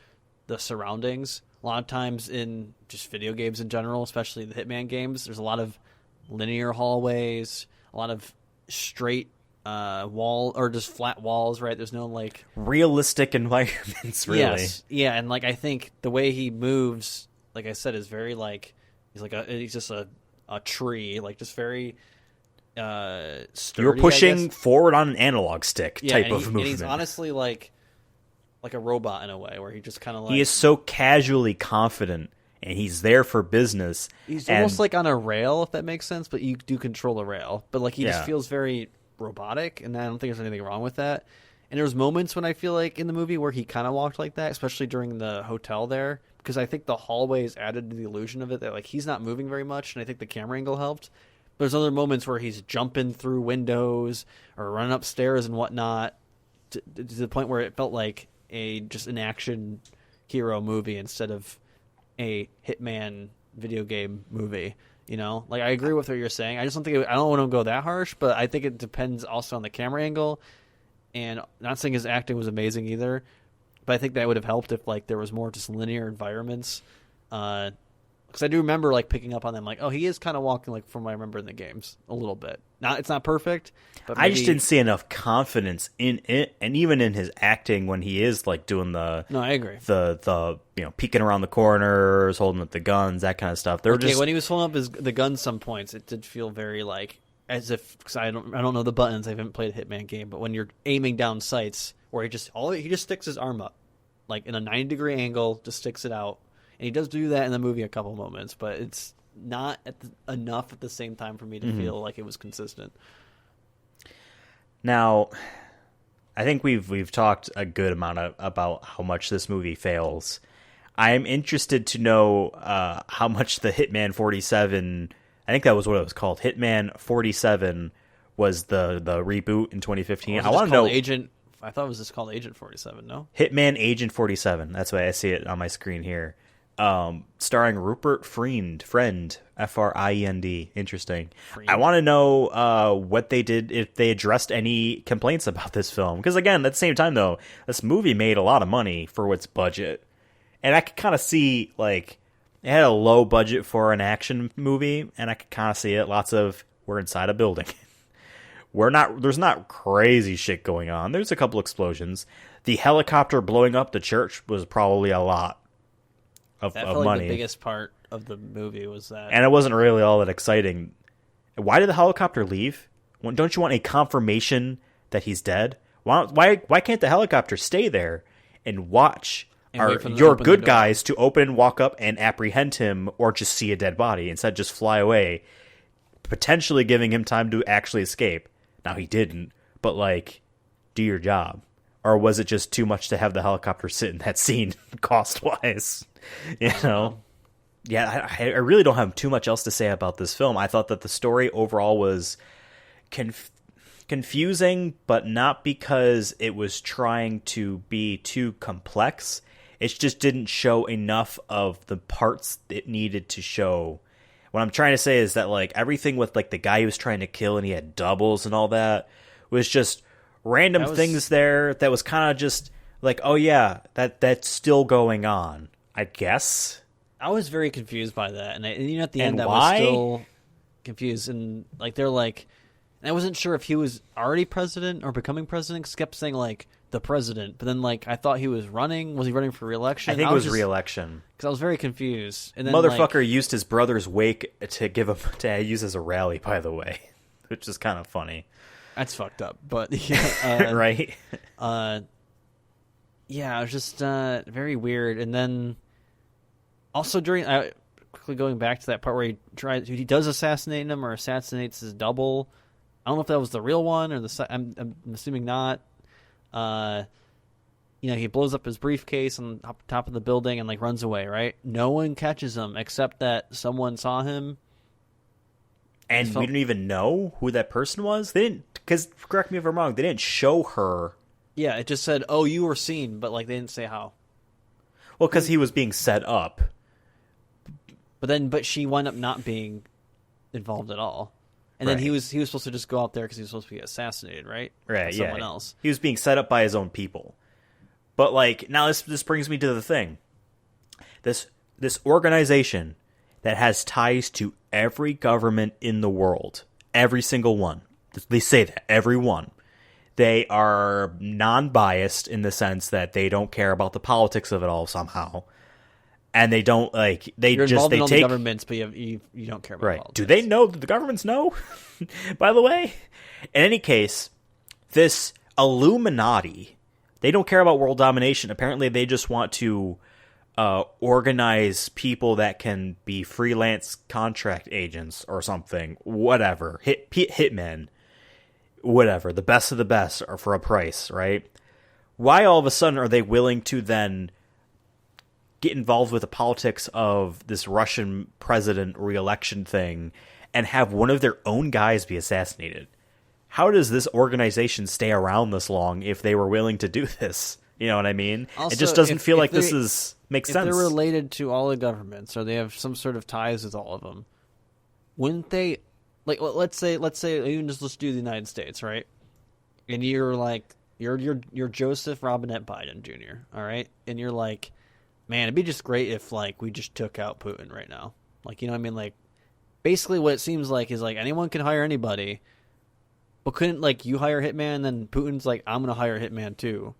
B: the surroundings. A lot of times in just video games in general, especially the Hitman games, there's a lot of linear hallways, a lot of straight wall or just flat walls, right? There's no
A: realistic environments, really.
B: Yes, yeah, and I think the way he moves, like I said, is very he's just a tree, just very sturdy.
A: You're pushing forward on an analog stick type of movement.
B: And he's honestly like a robot in a way, where he just kind of
A: he is so casually confident. And he's there for business.
B: He's almost on a rail, if that makes sense, but you do control a rail. But he just feels very robotic, and I don't think there's anything wrong with that. And there was moments when I feel in the movie where he kind of walked like that, especially during the hotel there, because I think the hallways added to the illusion of it that he's not moving very much, and I think the camera angle helped. There's other moments where he's jumping through windows or running upstairs and whatnot to the point where it felt like just an action hero movie instead of a Hitman video game movie. I agree with what you're saying. I just don't think I don't want to go that harsh, but I think it depends also on the camera angle. And not saying his acting was amazing either, but I think that would have helped if there was more just linear environments. Because I do remember picking up on them, he is kind of walking from what I remember in the games a little bit. It's not perfect, but maybe...
A: I just didn't see enough confidence in it, and even in his acting when he is doing the...
B: No, I agree.
A: The peeking around the corners, holding up the guns, that kind of stuff. When
B: he was holding up the guns, some points it did feel very as if, because I don't know the buttons. I haven't played a Hitman game, but when you're aiming down sights, where he just sticks his arm up, in a 90-degree angle, just sticks it out. And he does do that in the movie a couple moments, but it's not enough at the same time for me to feel like it was consistent.
A: Now, I think we've talked a good amount about how much this movie fails. I am interested to know how much the Hitman 47, I think that was what it was called, Hitman 47 was the reboot in 2015.
B: I want to know... I thought it was just called Agent 47, no?
A: Hitman Agent 47, that's why I see it on my screen here. Starring Rupert Friend, Friend. Interesting. Friend. I want to know what they did, if they addressed any complaints about this film. Because again, at the same time though, this movie made a lot of money for its budget. And I could kind of see, it had a low budget for an action movie, and I could kind of see it. We're inside a building. There's not crazy shit going on. There's a couple explosions. The helicopter blowing up the church was probably a lot of money.
B: The biggest part of the movie was that.
A: And it wasn't really all that exciting. Why did the helicopter leave? Don't you want a confirmation that he's dead? Why can't the helicopter stay there and watch your good guys to open, walk up, and apprehend him, or just see a dead body instead just fly away, potentially giving him time to actually escape? Now, he didn't, but do your job. or was it just too much to have the helicopter sit in that scene cost wise? You know. Yeah, I really don't have too much else to say about this film. I thought that the story overall was confusing, but not because it was trying to be too complex. It just didn't show enough of the parts it needed to show. What I'm trying to say is that like everything with like the guy he was trying to kill and he had doubles and all that was just random things there that was kind of just like, oh yeah, that's still going on, I guess.
B: I was very confused by that, and at the end,
A: And
B: I was still confused. And like they're like, I wasn't sure if he was already president or becoming president. Cause kept saying like the president, but then like I thought he was running. Was he running for re-election?
A: I think it was re-election
B: because I was very confused. And then
A: motherfucker used his brother's wake to use as a rally. By the way, which is kind of funny.
B: That's fucked up, but yeah,
A: right?
B: Yeah, it was just very weird, and then. Also, quickly going back to that part where he does assassinate him or assassinates his double. I don't know if that was the real one or I'm assuming not. He blows up his briefcase on top of the building and like runs away. Right? No one catches him except that someone saw him.
A: And we don't even know who that person was. They didn't, because correct me if I'm wrong. They didn't show her.
B: Yeah, it just said, "Oh, you were seen," but like they didn't say how.
A: Well, because he was being set up.
B: But she wound up not being involved at all, and then he was supposed to just go out there because he was supposed to be assassinated, right?
A: Right. Yeah.
B: Someone else.
A: He was being set up by his own people. But like now, this brings me to the thing. This organization that has ties to every government in the world, every single one. They say that every one. They are non-biased in the sense that they don't care about the politics of it all somehow. And they don't like
B: You're involved in all the governments, but you don't care about politics.
A: Do they know that the governments know? By the way, in any case, this Illuminati, they don't care about world domination. Apparently, they just want to organize people that can be freelance contract agents or something. Whatever, hitmen, whatever. The best of the best are for a price, right? Why all of a sudden are they willing to then get involved with the politics of this Russian president re-election thing and have one of their own guys be assassinated? How does this organization stay around this long if they were willing to do this? You know what I mean?
B: Also,
A: it just doesn't feel like this makes sense.
B: If they're related to all the governments or they have some sort of ties with all of them, wouldn't they, like, let's say even just let's do the United States, right? And you're like, you're Joseph Robinette Biden Jr., all right? And you're like, man, it'd be just great if, like, we just took out Putin right now. Like, you know what I mean? Like, basically what it seems like is, like, anyone can hire anybody, but couldn't, like, you hire Hitman, and then Putin's like, I'm going to hire Hitman, too,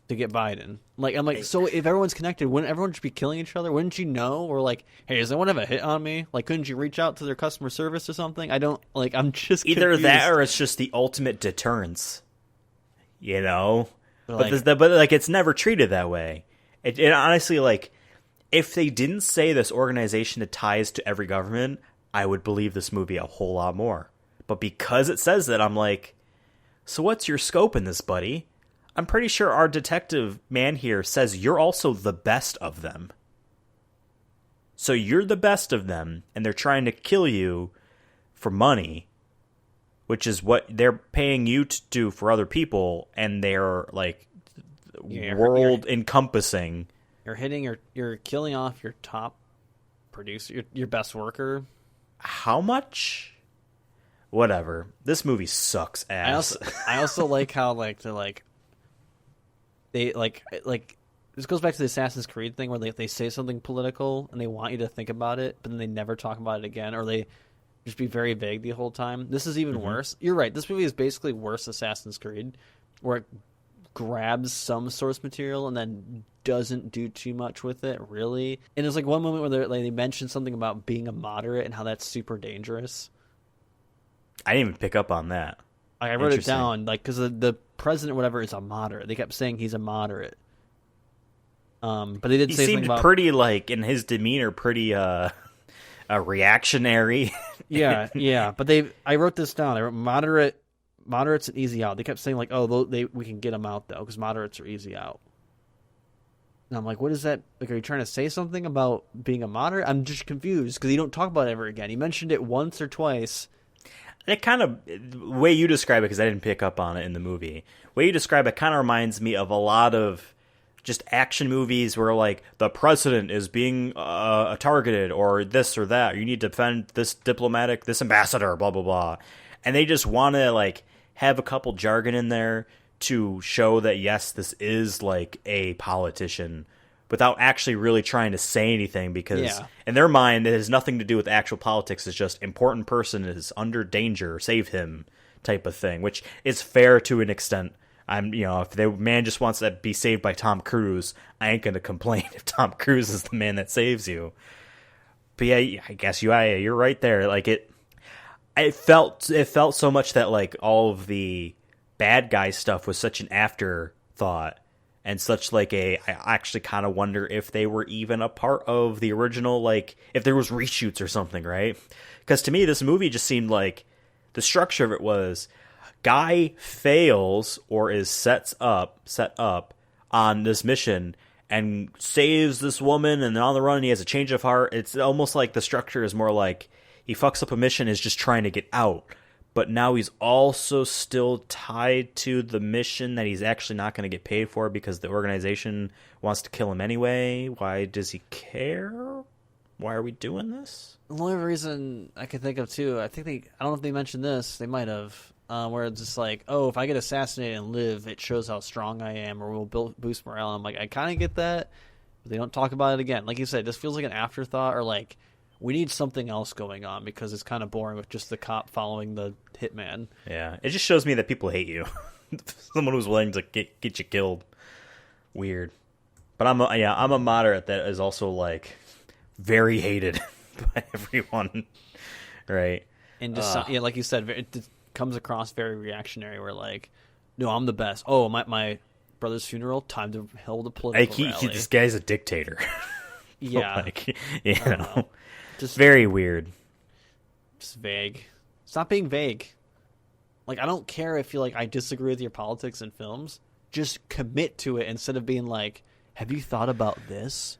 B: to get Biden. Like, I'm like, so if everyone's connected, wouldn't everyone just be killing each other? Wouldn't you know? Or, like, hey, does anyone have a hit on me? Like, couldn't you reach out to their customer service or something? I'm just
A: Either
B: confused.
A: that or it's just the ultimate deterrence. You know?
B: Like,
A: But it's never treated that way. It honestly, like, if they didn't say this organization had ties to every government, I would believe this movie a whole lot more. But because it says that, I'm like, so what's your scope in this, buddy? I'm pretty sure our detective man here says you're also the best of them. So you're the best of them, and they're trying to kill you for money, which is what they're paying you to do for other people, and they're, like, world encompassing.
B: You're killing off your top producer, your best worker.
A: How much? Whatever. This movie sucks ass.
B: I also like how they this goes back to the Assassin's Creed thing where they say something political and they want you to think about it, but then they never talk about it again, or they just be very vague the whole time. This is even worse. You're right. This movie is basically worse Assassin's Creed, where it grabs some source material and then doesn't do too much with it, really. And there's like one moment where they mention something about being a moderate and how that's super dangerous.
A: I didn't even pick up on that.
B: I wrote it down, like, because the president, or whatever, is a moderate. They kept saying he's a moderate. But they did say something about...
A: He seemed pretty, like, in his demeanor, pretty reactionary.
B: yeah. But I wrote this down. I wrote moderate moderates and easy out. They kept saying like, oh, we can get them out though because moderates are easy out. And I'm like, what is that? Like, are you trying to say something about being a moderate? I'm just confused because you don't talk about it ever again. He mentioned it once or twice.
A: It kind of, the way you describe it, because I didn't pick up on it in the movie, the way you describe it kind of reminds me of a lot of just action movies where, like, the president is being targeted or this or that. You need to defend this this ambassador, blah, blah, blah. And they just want to, like, have a couple jargon in there to show that, yes, this is, like, a politician without actually really trying to say anything because in their mind it has nothing to do with actual politics. It's just important person is under danger, save him type of thing, which is fair to an extent. If the man just wants to be saved by Tom Cruise, I ain't going to complain if Tom Cruise is the man that saves you. But yeah, I guess you're right there. Like it felt so much that like all of the bad guy stuff was such an afterthought and such like I actually kind of wonder if they were even a part of the original, like if there was reshoots or something, right? Because to me, this movie just seemed like the structure of it was guy fails or is set up on this mission and saves this woman, and then on the run he has a change of heart. It's almost like the structure is more like he fucks up a mission, is just trying to get out. But now he's also still tied to the mission that he's actually not going to get paid for because the organization wants to kill him anyway. Why does he care? Why are we doing this?
B: The only reason I can think of, too, I don't know if they mentioned this. They might have. Where it's just like, oh, if I get assassinated and live, it shows how strong I am or will boost morale. I'm like, I kind of get that, but they don't talk about it again. Like you said, this feels like an afterthought or like, we need something else going on because it's kind of boring with just the cop following the hitman.
A: Yeah, it just shows me that people hate you. Someone who's willing to get you killed. Weird. But I'm a moderate that is also like very hated by everyone. Right.
B: And just like you said, it comes across very reactionary. Where like, no, I'm the best. Oh, my brother's funeral, time to hold a political rally.
A: This guy's a dictator.
B: Yeah.
A: Like, you know.
B: Just
A: very weird.
B: Just vague. Stop being vague. Like, I don't care if you're like, I disagree with your politics in films. Just commit to it instead of being like, have you thought about this?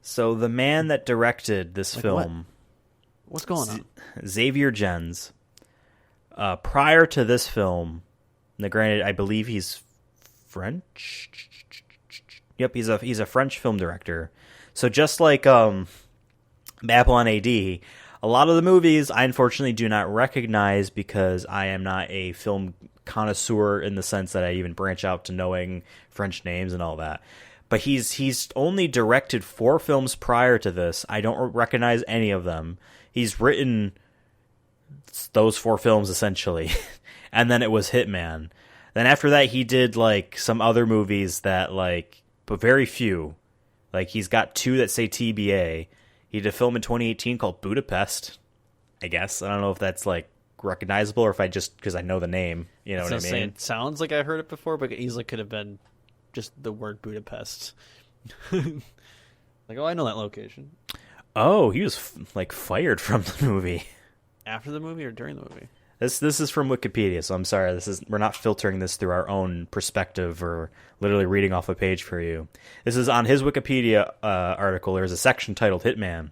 A: So the man that directed this film...
B: What's going on?
A: Xavier Gens. Prior to this film, now granted, I believe he's French. Yep, he's a French film director. So just like Apple on AD, a lot of the movies I unfortunately do not recognize because I am not a film connoisseur in the sense that I even branch out to knowing French names and all that. But he's only directed 4 films prior to this. I don't recognize any of them. He's written those 4 films essentially, and then it was Hitman. Then after that, he did like some other movies that like, but very few. Like he's got 2 that say TBA. He did a film in 2018 called Budapest. I guess I don't know if that's like recognizable or if I just because I know the name. You know what I mean?
B: It sounds like I heard it before, but it easily could have been just the word Budapest. Like, oh, I know that location.
A: Oh, he was like fired from the movie.
B: After the movie or during the movie?
A: This is from Wikipedia, so I'm sorry. We're not filtering this through our own perspective or literally reading off a page for you. This is on his Wikipedia article. There's a section titled Hitman.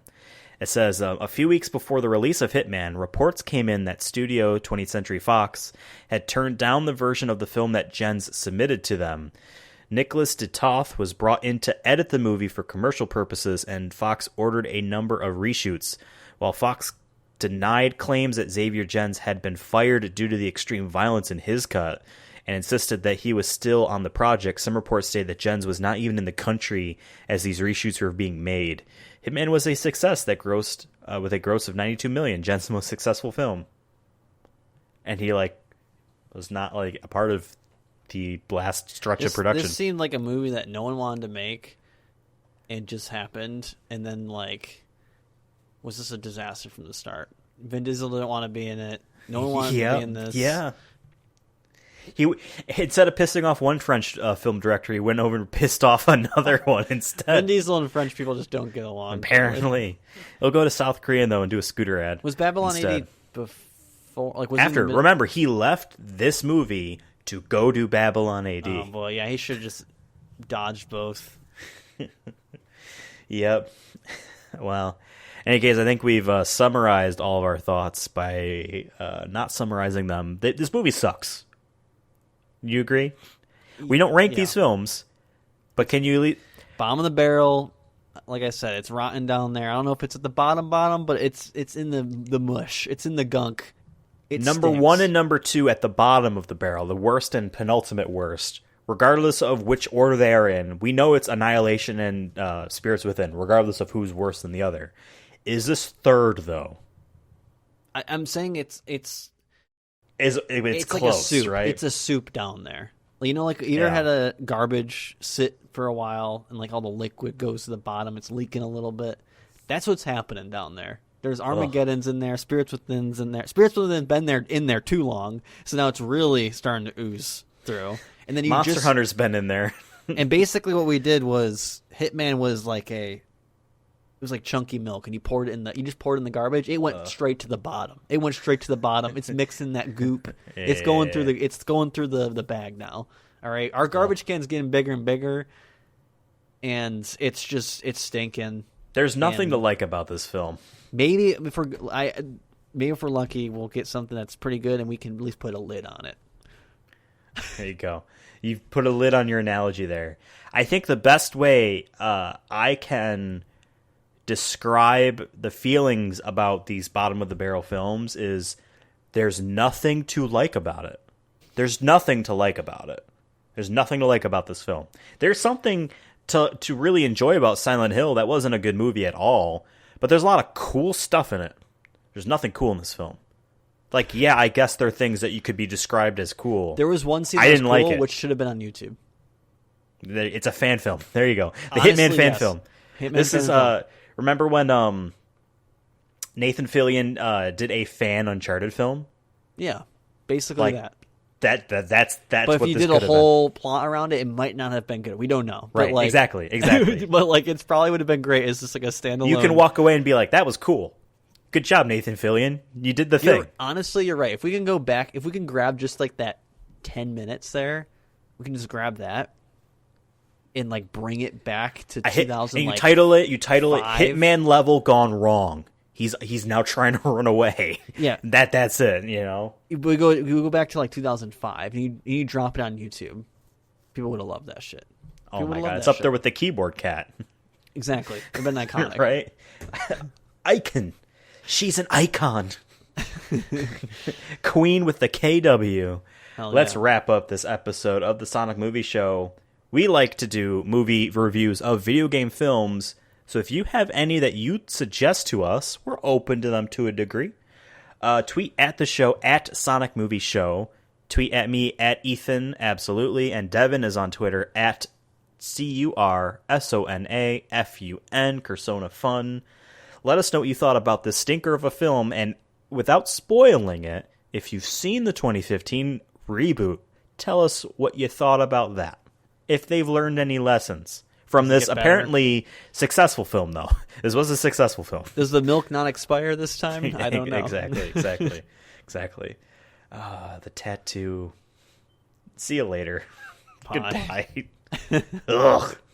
A: It says, a few weeks before the release of Hitman, reports came in that Studio 20th Century Fox had turned down the version of the film that Gens submitted to them. Nicholas de Toth was brought in to edit the movie for commercial purposes, and Fox ordered a number of reshoots. While Fox denied claims that Xavier Gens had been fired due to the extreme violence in his cut and insisted that he was still on the project, some reports say that Gens was not even in the country as these reshoots were being made. Hitman was a success that grossed with a gross of $92 million, Gens' most successful film. And he like was not like a part of the last stretch of production.
B: This seemed like a movie that no one wanted to make. It just happened, and then like, was this a disaster from the start? Vin Diesel didn't want to be in it. No one wanted to be in this.
A: Yeah. Instead of pissing off one French film director, he went over and pissed off another one instead.
B: Vin Diesel and French people just don't get along.
A: Apparently. He'll go to South Korea, though, and do a scooter ad.
B: Was Babylon
A: instead.
B: 80 before? Like was
A: After, remember, he left this movie to go do Babylon AD.
B: Oh boy, yeah, he should have just dodged both.
A: Yep. Well, in any case, I think we've summarized all of our thoughts by not summarizing them. This movie sucks. You agree? We don't rank these films, but can you...
B: Bottom of the barrel, like I said, it's rotten down there. I don't know if it's at the bottom, but it's in the mush. It's in the gunk.
A: Number
B: stinks.
A: 1 and number 2 at the bottom of the barrel, the worst and penultimate worst. Regardless of which order they are in, we know it's Annihilation and Spirits Within, regardless of who's worse than the other. Is this third, though?
B: I'm saying it's
A: close,
B: like a soup.
A: right?
B: It's a soup down there. You know, like you ever had a garbage sit for a while and like all the liquid goes to the bottom, it's leaking a little bit. That's what's happening down there. There's Armageddon's in there, Spirits Within's in there. Spirits Within's been in there too long, so now it's really starting to ooze through. And then
A: Monster Hunter's been in there.
B: And basically what we did was Hitman was like it was like chunky milk, and you just poured it in the garbage. It went straight to the bottom. It's mixing that goop.
A: Yeah.
B: It's going through the bag now. All right, our garbage can's getting bigger and bigger, and it's stinking.
A: There's nothing to like about this film.
B: Maybe if we're lucky, we'll get something that's pretty good, and we can at least put a lid on it.
A: There you go. You've put a lid on your analogy there. I think the best way I can describe the feelings about these bottom of the barrel films is there's nothing to like about it. There's nothing to like about it. There's nothing to like about this film. There's something to really enjoy about Silent Hill. That wasn't a good movie at all, but there's a lot of cool stuff in it. There's nothing cool in this film. Like, yeah, I guess there are things that you could be described as cool.
B: There was one scene that was cool, like which should have been on YouTube.
A: It's a fan film. There you go. The
B: Honestly,
A: Hitman fan film. This is remember when Nathan Fillion did a fan Uncharted film?
B: Yeah, basically that.
A: That's
B: but
A: what
B: if you
A: this
B: did a whole plot around it, it might not have been good. We don't know.
A: Right,
B: but like,
A: exactly.
B: But like, it's probably would have been great. It's just like a standalone.
A: You can walk away and be like, that was cool. Good job, Nathan Fillion. You did the thing.
B: Honestly, you're right. If we can go back, if we can grab just like that 10 minutes there, we can just grab that and like bring it back to 2000.
A: And you title it Hitman Level Gone Wrong. He's now trying to run away.
B: Yeah.
A: That's it, you know.
B: We go back to like 2005 and you drop it on YouTube. People would have loved that shit.
A: Oh my god, it's up there with the keyboard cat.
B: Exactly. It's been iconic.
A: Right? Icon. She's an icon. Queen with the KW. Let's wrap up this episode of the Sonic Movie Show. We like to do movie reviews of video game films, so if you have any that you'd suggest to us, we're open to them to a degree. Tweet at the show at Sonic Movie Show. Tweet at me at Ethan, absolutely, and Devin is on Twitter at CURSONAFUN, Cursona Fun. Let us know what you thought about this stinker of a film, and without spoiling it, if you've seen the 2015 reboot, tell us what you thought about that. If they've learned any lessons from this apparently successful film, though. This was a successful film.
B: Does the milk not expire this time? I don't know.
A: Exactly. The tattoo. See you later.
B: Bye.
A: Goodbye. Ugh.